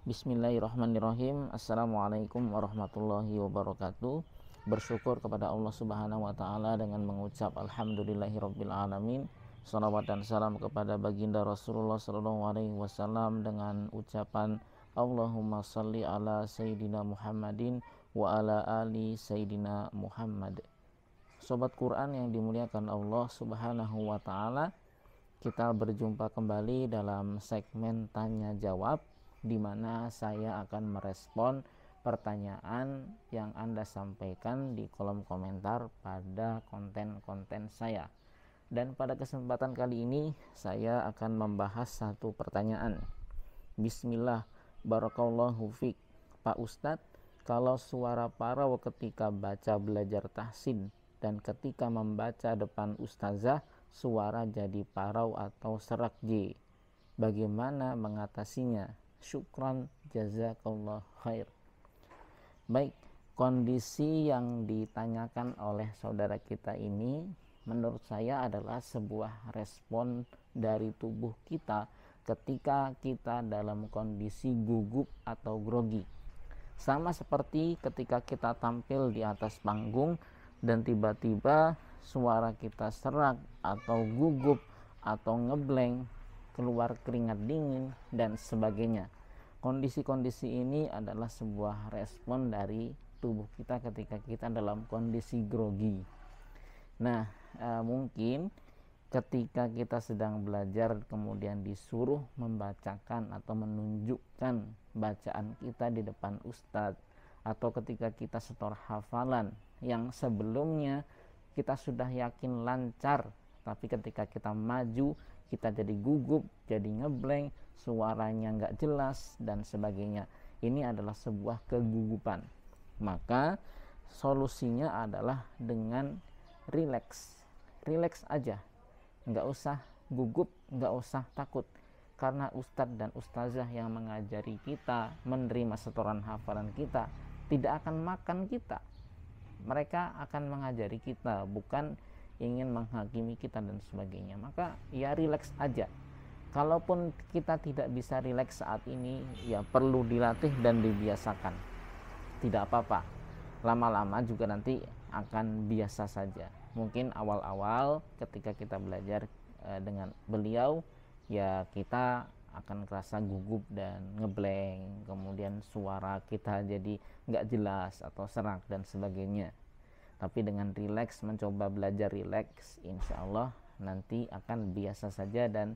Bismillahirrahmanirrahim. Assalamualaikum warahmatullahi wabarakatuh. Bersyukur kepada Allah Subhanahu wa taala dengan mengucap alhamdulillahirabbil alamin. Shalawat dan salam kepada baginda Rasulullah sallallahu alaihi wasallam dengan ucapan Allahumma shalli ala sayyidina Muhammadin wa ala ali sayyidina Muhammad. Sobat Quran yang dimuliakan Allah Subhanahu wa taala, kita berjumpa kembali dalam segmen tanya jawab, di mana saya akan merespon pertanyaan yang Anda sampaikan di kolom komentar pada konten-konten saya. Dan pada kesempatan kali ini saya akan membahas satu pertanyaan. Bismillah, barakallahu fiq. Pak Ustadz, kalau suara parau ketika baca belajar tahsin dan ketika membaca depan ustazah suara jadi parau atau serak J, bagaimana mengatasinya? Syukran, jazakallah khair. Baik, kondisi yang ditanyakan oleh saudara kita ini menurut saya adalah sebuah respon dari tubuh kita ketika kita dalam kondisi gugup atau grogi. Sama seperti ketika kita tampil di atas panggung dan tiba-tiba suara kita serak atau gugup atau ngeblank, keluar keringat dingin dan sebagainya. Kondisi-kondisi ini adalah sebuah respon dari tubuh kita ketika kita dalam kondisi grogi. Nah, mungkin ketika kita sedang belajar kemudian disuruh membacakan atau menunjukkan bacaan kita di depan ustadz, atau ketika kita setor hafalan yang sebelumnya kita sudah yakin lancar, tapi ketika kita maju kita jadi gugup, jadi ngeblank, suaranya nggak jelas dan sebagainya. Ini adalah sebuah kegugupan. Maka solusinya adalah dengan relax aja, nggak usah gugup, nggak usah takut, karena ustadz dan ustazah yang mengajari kita, menerima setoran hafalan kita, tidak akan makan kita. Mereka akan mengajari kita, bukan ingin menghakimi kita dan sebagainya. Maka ya relax aja. Kalaupun kita tidak bisa relax saat ini, ya perlu dilatih dan dibiasakan. Tidak apa-apa, lama-lama juga nanti akan biasa saja. Mungkin awal-awal ketika kita belajar dengan beliau, ya kita akan kerasa gugup dan ngeblank, kemudian suara kita jadi nggak jelas atau serak dan sebagainya. Tapi dengan relax, mencoba belajar relax, insya Allah nanti akan biasa saja dan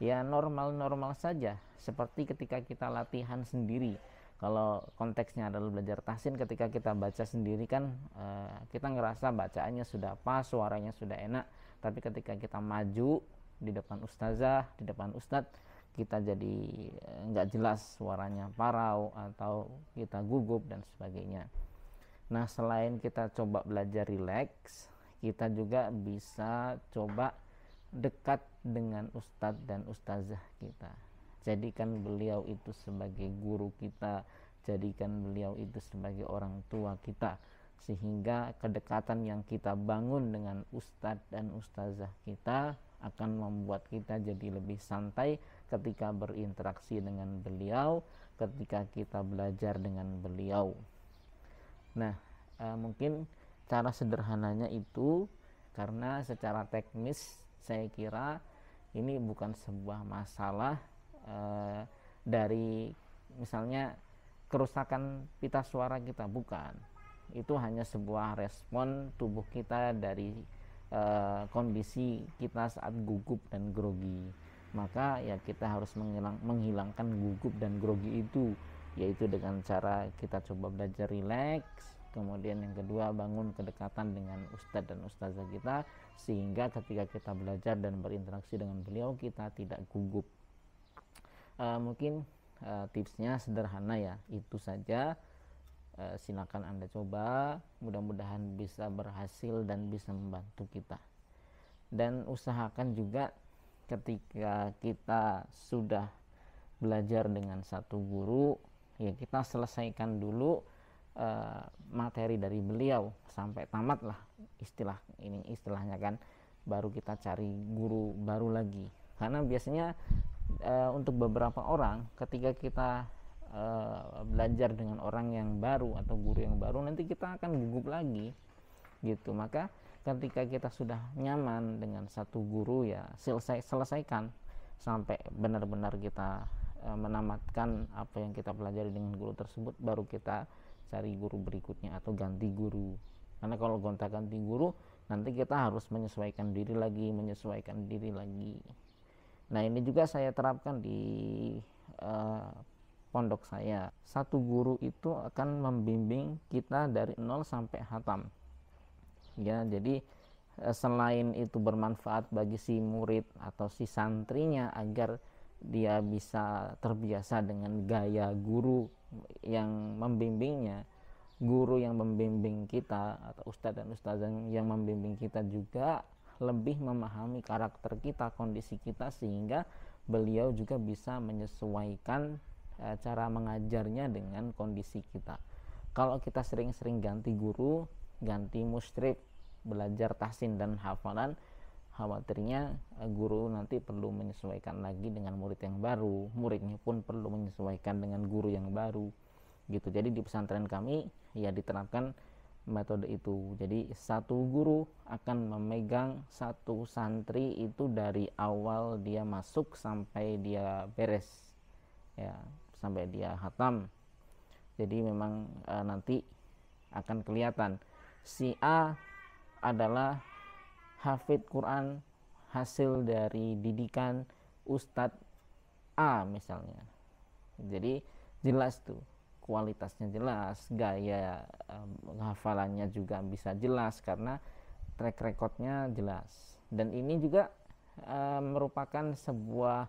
ya normal-normal saja, seperti ketika kita latihan sendiri. Kalau konteksnya adalah belajar tahsin, ketika kita baca sendiri kan kita ngerasa bacaannya sudah pas, suaranya sudah enak. Tapi ketika kita maju di depan ustazah, di depan ustadz, kita jadi nggak jelas, suaranya parau atau kita gugup dan sebagainya. Nah, selain kita coba belajar relax, kita juga bisa coba dekat dengan ustadz dan ustazah kita. Jadikan beliau itu sebagai guru kita, jadikan beliau itu sebagai orang tua kita, sehingga kedekatan yang kita bangun dengan ustadz dan ustazah kita akan membuat kita jadi lebih santai ketika berinteraksi dengan beliau, ketika kita belajar dengan beliau. Nah, mungkin cara sederhananya itu, karena secara teknis saya kira ini bukan sebuah masalah dari misalnya kerusakan pita suara kita, bukan. Itu hanya sebuah respon tubuh kita dari kondisi kita saat gugup dan grogi. Maka ya kita harus menghilangkan gugup dan grogi itu, yaitu dengan cara kita coba belajar relax. Kemudian yang kedua, bangun kedekatan dengan ustadz dan ustazah kita, sehingga ketika kita belajar dan berinteraksi dengan beliau kita tidak gugup. Mungkin tipsnya sederhana ya, itu saja. Silakan Anda coba, mudah-mudahan bisa berhasil dan bisa membantu kita. Dan usahakan juga ketika kita sudah belajar dengan satu guru, ya kita selesaikan dulu materi dari beliau sampai tamat lah, istilahnya kan, baru kita cari guru baru lagi. Karena biasanya untuk beberapa orang ketika kita belajar dengan orang yang baru atau guru yang baru, nanti kita akan gugup lagi gitu. Maka ketika kita sudah nyaman dengan satu guru, ya selesaikan sampai benar-benar kita menamatkan apa yang kita pelajari dengan guru tersebut, baru kita cari guru berikutnya atau ganti guru. Karena kalau gonta-ganti guru, nanti kita harus menyesuaikan diri lagi. Nah, ini juga saya terapkan di pondok saya. Satu guru itu akan membimbing kita dari 0 sampai hatam. Ya, jadi selain itu bermanfaat bagi si murid atau si santrinya agar dia bisa terbiasa dengan gaya guru yang membimbingnya, guru yang membimbing kita atau ustadz dan ustazah yang membimbing kita juga lebih memahami karakter kita, kondisi kita, sehingga beliau juga bisa menyesuaikan cara mengajarnya dengan kondisi kita. Kalau kita sering-sering ganti guru, ganti musyrif, belajar tahsin dan hafalan, khawatirnya guru nanti perlu menyesuaikan lagi dengan murid yang baru, muridnya pun perlu menyesuaikan dengan guru yang baru gitu. Jadi di pesantren kami ya diterapkan metode itu. Jadi satu guru akan memegang satu santri itu dari awal dia masuk sampai dia beres, ya, sampai dia hatam. Jadi memang nanti akan kelihatan si A adalah hafid Quran hasil dari didikan Ustadz A misalnya. Jadi jelas tuh, kualitasnya jelas, gaya hafalannya juga bisa jelas karena track recordnya jelas. Dan ini juga merupakan sebuah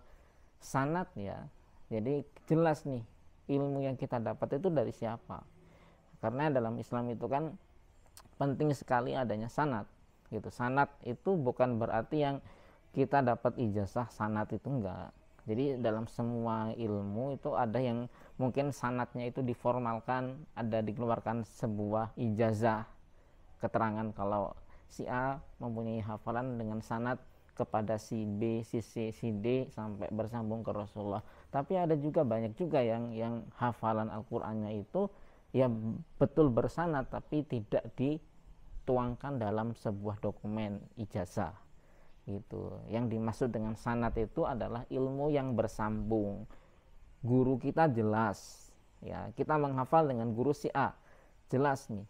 sanad ya. Jadi jelas nih ilmu yang kita dapat itu dari siapa. Karena dalam Islam itu kan penting sekali adanya sanad gitu. Sanad itu bukan berarti yang kita dapat ijazah sanad itu enggak. Jadi dalam semua ilmu itu ada yang mungkin sanadnya itu diformalkan, ada dikeluarkan sebuah ijazah keterangan kalau si A mempunyai hafalan dengan sanad kepada si B, si C, si D sampai bersambung ke Rasulullah. Tapi ada juga banyak juga yang hafalan Al-Qur'annya itu ya betul bersanad tapi tidak dituangkan dalam sebuah dokumen ijazah gitu. Yang dimaksud dengan sanad itu adalah ilmu yang bersambung. Guru kita jelas ya, kita menghafal dengan guru si A jelas nih,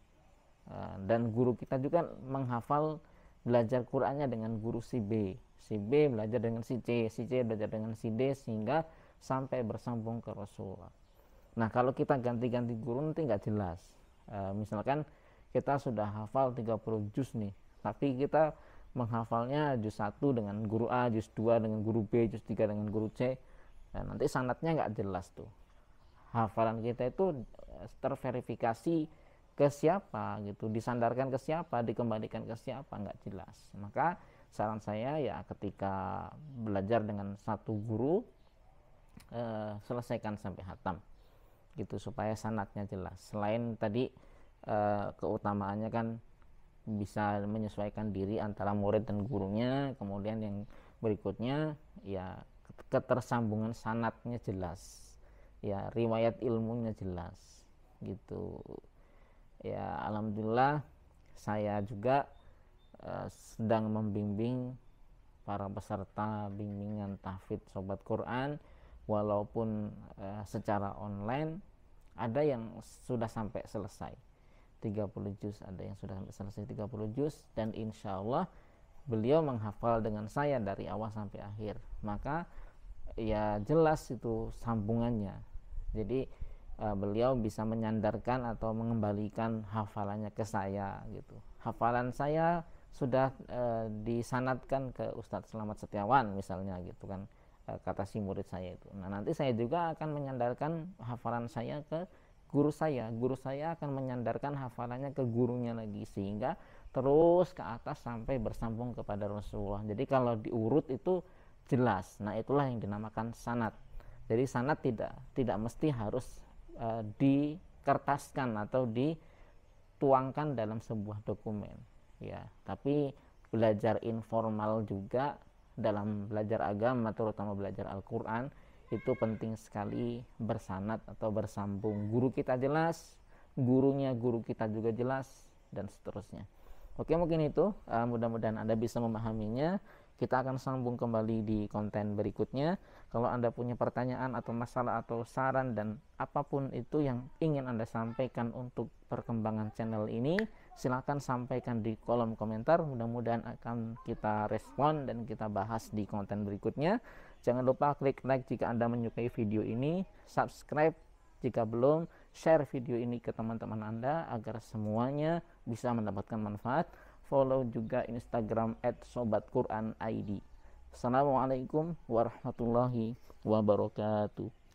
dan guru kita juga menghafal belajar Qur'annya dengan guru si B belajar dengan si C belajar dengan si D, sehingga sampai bersambung ke Rasulullah. Nah, kalau kita ganti-ganti guru nanti nggak jelas. Misalkan kita sudah hafal 30 juz nih, tapi kita menghafalnya juz 1 dengan guru A, juz 2 dengan guru B, juz 3 dengan guru C. Nah, nanti sanadnya nggak jelas tuh. Hafalan kita itu terverifikasi ke siapa gitu, disandarkan ke siapa, dikembalikan ke siapa, nggak jelas. Maka saran saya ya ketika belajar dengan satu guru, selesaikan sampai hatam gitu supaya sanadnya jelas. Selain tadi keutamaannya kan bisa menyesuaikan diri antara murid dan gurunya, kemudian yang berikutnya ya ketersambungan sanadnya jelas, ya riwayat ilmunya jelas gitu. Ya alhamdulillah saya juga sedang membimbing para peserta bimbingan tahfidz sobat Quran, walaupun secara online. Ada yang sudah sampai selesai 30 juz, ada yang sudah selesai 30 juz, dan insya Allah beliau menghafal dengan saya dari awal sampai akhir. Maka ya jelas itu sambungannya. Jadi beliau bisa menyandarkan atau mengembalikan hafalannya ke saya gitu. Hafalan saya sudah disanadkan ke Ustadz Selamat Setiawan misalnya gitu kan, kata si murid saya itu. Nah, nanti saya juga akan menyandarkan hafalan saya ke guru saya akan menyandarkan hafalannya ke gurunya lagi, sehingga terus ke atas sampai bersambung kepada Rasulullah. Jadi kalau diurut itu jelas. Nah, itulah yang dinamakan sanad. Jadi sanad tidak mesti harus dikertaskan atau dituangkan dalam sebuah dokumen ya, tapi belajar informal juga dalam belajar agama, terutama belajar Al-Quran, itu penting sekali bersanad atau bersambung. Guru kita jelas, gurunya guru kita juga jelas, dan seterusnya. Oke, mungkin itu mudah-mudahan Anda bisa memahaminya. Kita akan sambung kembali di konten berikutnya. Kalau Anda punya pertanyaan atau masalah atau saran dan apapun itu yang ingin Anda sampaikan untuk perkembangan channel ini, silakan sampaikan di kolom komentar. Mudah-mudahan akan kita respon dan kita bahas di konten berikutnya. Jangan lupa klik like jika Anda menyukai video ini, subscribe jika belum, share video ini ke teman-teman Anda agar semuanya bisa mendapatkan manfaat. Follow juga Instagram @sobatquran_id. Assalamualaikum warahmatullahi wabarakatuh.